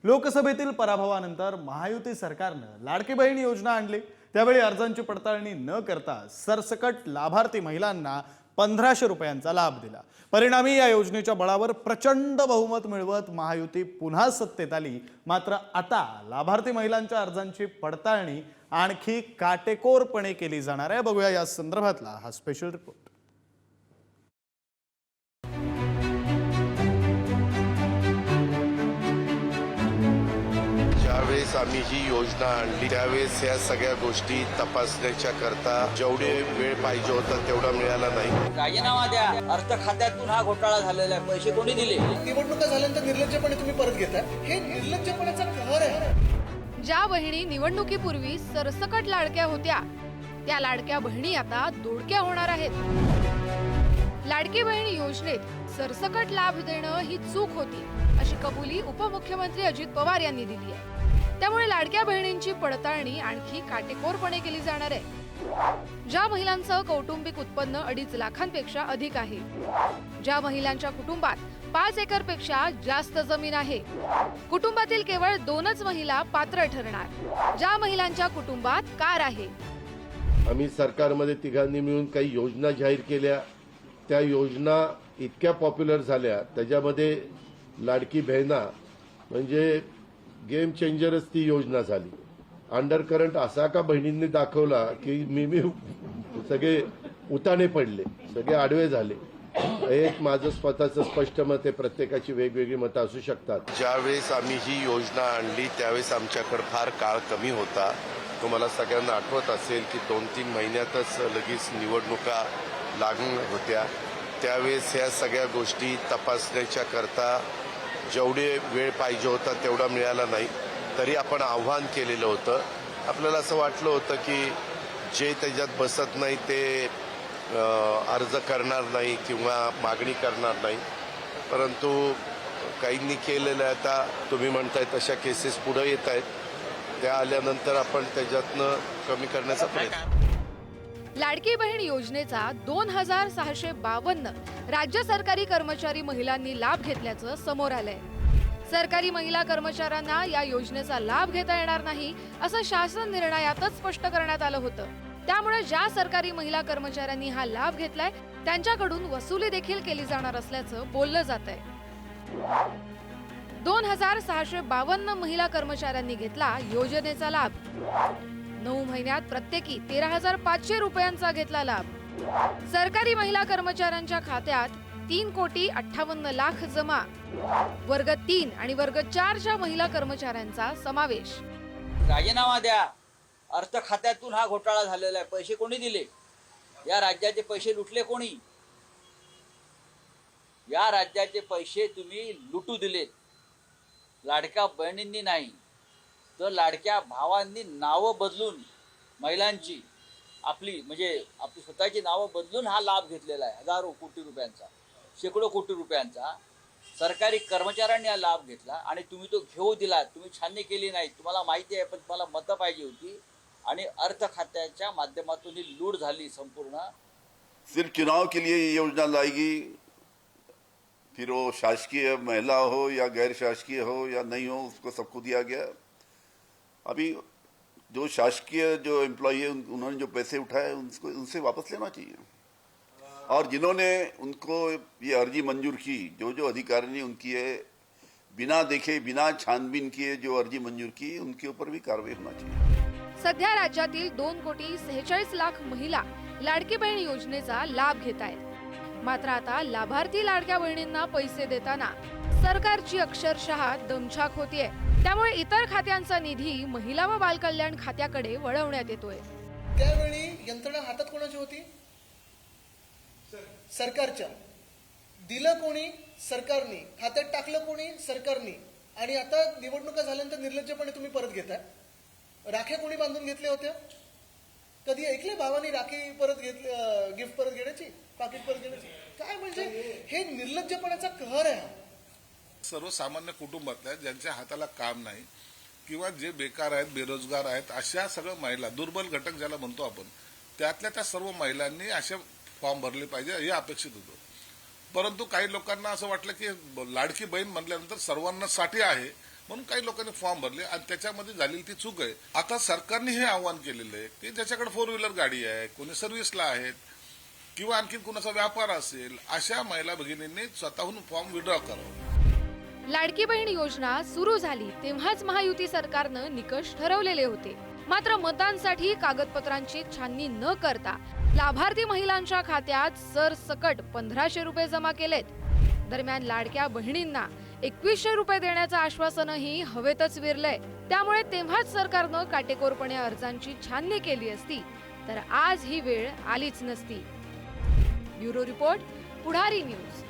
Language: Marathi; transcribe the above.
लोकसभेतील पराभवानंतर महायुती सरकारनं लाडकी बहीण योजना आणली। त्यावेळी अर्जांची पडताळणी न करता सरसकट लाभार्थी महिलांना 1500 रुपयांचा लाभ दिला। परिणामी या योजनेच्या बळावर प्रचंड बहुमत मिळवत महायुती पुन्हा सत्तेत आली। मात्र आता लाभार्थी महिलांच्या अर्जांची पडताळणी आणखी काटेकोरपणे केली जाणार आहे। बघूया या संदर्भातला हा स्पेशल रिपोर्ट। ज्यावेळेस आम्ही ही योजना आणली त्यावेळेस या सगळ्या गोष्टी तपासण्याच्या करता जेवढे वेळ पाहिजे होता तेवढा मिळाला नाही। राजीनामा द्या, अर्थ खात्यातून हा घोटाळा झालेला आहे, पैसे कोणी दिले? निवडणुका झाल्यानंतर निर्लज्जपणे तुम्ही परत घेताय, हे निर्लज्जपणाचा कहर आहे। ज्या बहिणी निवडणुकीपूर्वी सरसकट लाडक्या होत्या त्या लाडक्या बहिणी आता दोडक्या होणार आहेत। लाडकी बहीण योजनेत सरसकट लाभ देणं ही चूक होती अशी कबुली उपमुख्यमंत्री अजित पवार यांनी दिली आहे। त्यामुळे लाडक्या बहिणींची पडताळणी आणखी काटेकोरपणे केली जाणार आहे। ज्या महिलांचं कौटुंबिक उत्पन्न 2.5 लाखांपेक्षा अधिक आहे, ज्या महिलांच्या कुटुंबात 5 एकरपेक्षा जास्त जमीन आहे, कुटुंबातील केवळ 2च महिला पात्र ठरणार, ज्या महिलांच्या कुटुंबात कार आहे। आम्ही सरकारमध्ये तिघांनी मिळून काही योजना जाहीर केल्या। त्या योजना इतक्या पॉप्युलर झाल्या, त्याच्यामध्ये लाडकी बहिणा म्हणजे गेम चेंजरच ती योजना झाली। अंडर करंट असा का बहिणींनी दाखवला की मी सगळे उताने पडले, सगळे आडवे झाले। एक माझं स्वतःचं स्पष्ट मत आहे, प्रत्येकाची वेगवेगळी मतं असू शकतात। ज्यावेळेस आम्ही ही योजना आणली त्यावेळेस आमच्याकडे फार काळ कमी होता। तुम्हाला सगळ्यांना आठवत असेल की 2-3 महिन्यातच लगेच निवडणुका लागणार होत्या। त्यावेळेस या सगळ्या गोष्टी तपासण्याच्या करता जेवढे वेळ पाहिजे होता तेवढा मिळाला नाही। तरी आपण आव्हान केलेलं होतं। आपल्याला असं वाटलं होतं की जे त्याच्यात बसत नाही ते अर्ज करणार नाही किंवा मागणी करणार नाही, परंतु काहींनी केलेलं आहे। आता तुम्ही म्हणताय तशा केसेस पुढे येत आहेत, त्या आल्यानंतर आपण त्याच्यातनं कमी करण्याचा प्रयत्न। लाडकी बहीण योजनेचा 2652 राज्य सरकारी कर्मचारी महिलांनी लाभ घेतल्याचं समोर आलंय। सरकारी महिला कर्मचाऱ्यांना या योजनेचा लाभ घेता येणार नाही असं शासन निर्णयातच स्पष्ट करण्यात आलं होतं। त्यामुळे ज्या सरकारी महिला कर्मचाऱ्यांनी हा लाभ घेतलाय त्यांच्याकडून वसुली देखील केली जाणार असल्याचं बोललं जात आहे। 2652 महिला कर्मचाऱ्यांनी घेतला योजनेचा लाभ। 9 महिन्यात प्रत्येकी 13,500 रुपयांचा घेतला लाभ। सरकारी महिला कर्मचाऱ्यांच्या खात्यात 3,58,00,000 जमा। वर्ग 3 आणि वर्ग 4च्या महिला कर्मचाऱ्यांचा समावेश। राजीनामा द्या, अर्थ खात्यातून हा घोटाळा झालेला आहे, पैसे कोणी दिले? या राज्याचे पैसे लुटले कोणी? या राज्याचे पैसे तुम्ही लुटू दिलेत। लाडक्या बहिणींनी नाही तर लाडक्या भावांनी नावं बदलून महिलांची आपली स्वतःची नावं बदलून हा लाभ घेतलेला आहे। हजारो कोटी रुपयांचा, शेकडो कोटी रुपयांचा सरकारी कर्मचाऱ्यांनी हा लाभ घेतला आणि तुम्ही तो घेऊ दिला। तुम्ही छाननी केली नाही, तुम्हाला माहिती आहे, पण तुम्हाला मतं पाहिजे होती आणि अर्थ खात्याच्या माध्यमातून ही लूट झाली संपूर्ण। सिर्फ चुनाव के लिए ये योजना लाएगी, फिर वो शासकीय महिला हो या गैर शासकीय हो या नहीं हो, उसको सबको दिया गया। अभी जो शासकीय जो एम्प्लॉई है उन्होंने जो पैसे उठाए उनको उनसे वापस लेना चाहिए, और जिन्होंने उनको ये अर्जी मंजूर की, जो अधिकारी ने उनकी है बिना देखे बिना छानबीन किए जो अर्जी मंजूर की, उनके ऊपर भी कार्रवाई होना चाहिए। सध्या राज्यातील 2,46,00,000 महिला लाडकी बहीण योजनेचा लाभ घेत आहेत। मात्र आता लाभार्थी लाडक्या बहिणींना पैसे देताना सरकारची अक्षरशः दमछाक होतीये। त्यामुळे इतर खात्यांचा निधी महिला व बालकल्याण खात्याकडे वळवण्यात येतोय। त्यावेळी यंत्रणा हातात कोणाची होती? सरकारच्या। दिलं कोणी? सरकारने। खात्यात टाकलं कोणी? सरकारने। आणि आता निवडणुका झाल्यानंतर निर्लज्जपणे तुम्ही परत घेताय। राख्या कोणी बांधून घेतल्या होत्या? कधी ऐकले भावानी राखी परत घेतली, गिफ्ट परत घेण्याची, पाकिट परत घेण्याची? काय म्हणजे हे निर्लज्जपणाचा कहर आहे। सर्वसामान्य कुटुंबातल्या ज्यांच्या हाताला काम नाही किंवा जे बेकार आहेत, बेरोजगार आहेत, अशा सगळ्या महिला, दुर्बल घटक ज्याला म्हणतो आपण, त्यातल्या त्या सर्व महिलांनी असे फॉर्म भरले पाहिजे हे अपेक्षित होतं। परंतु काही लोकांना असं वाटलं की लाडकी बहीण म्हटल्यानंतर सर्वांना साठी आहे म्हणून काही लोकांनी फॉर्म भरले आणि त्याच्यामध्ये झालेली ती चूक आहे. आता सरकारने हे आव्हान केलेलं आहे की ज्याच्याकडे 4 व्हीलर गाडी आहे, कोणी सर्व्हिसला आहेत किंवा आणखी कुणाचा व्यापार असेल, अशा महिला भगिनींनी स्वतःहून फॉर्म विड्रॉ करावा. लाडकी बहीण योजना सुरू झाली तेव्हाच महायुती सरकारनं निकष ठरवलेले होते. मात्र मतदानसाठी कागदपत्रांची छाननी न करता लाभार्थी महिलांच्या खात्यात सरसकट 1500 रुपये जमा केलेत. दरम्यान लाडक्या बहिणींना 2100 रुपये देण्याचं आश्वासनही हवेतच विरलंय. त्यामुळे तेव्हाच सरकारनं काटेकोरपणे अर्जांची छाननी केली असती तर आज ही वेळ आलीच नसती. ब्युरो रिपोर्ट, पुढारी न्यूज.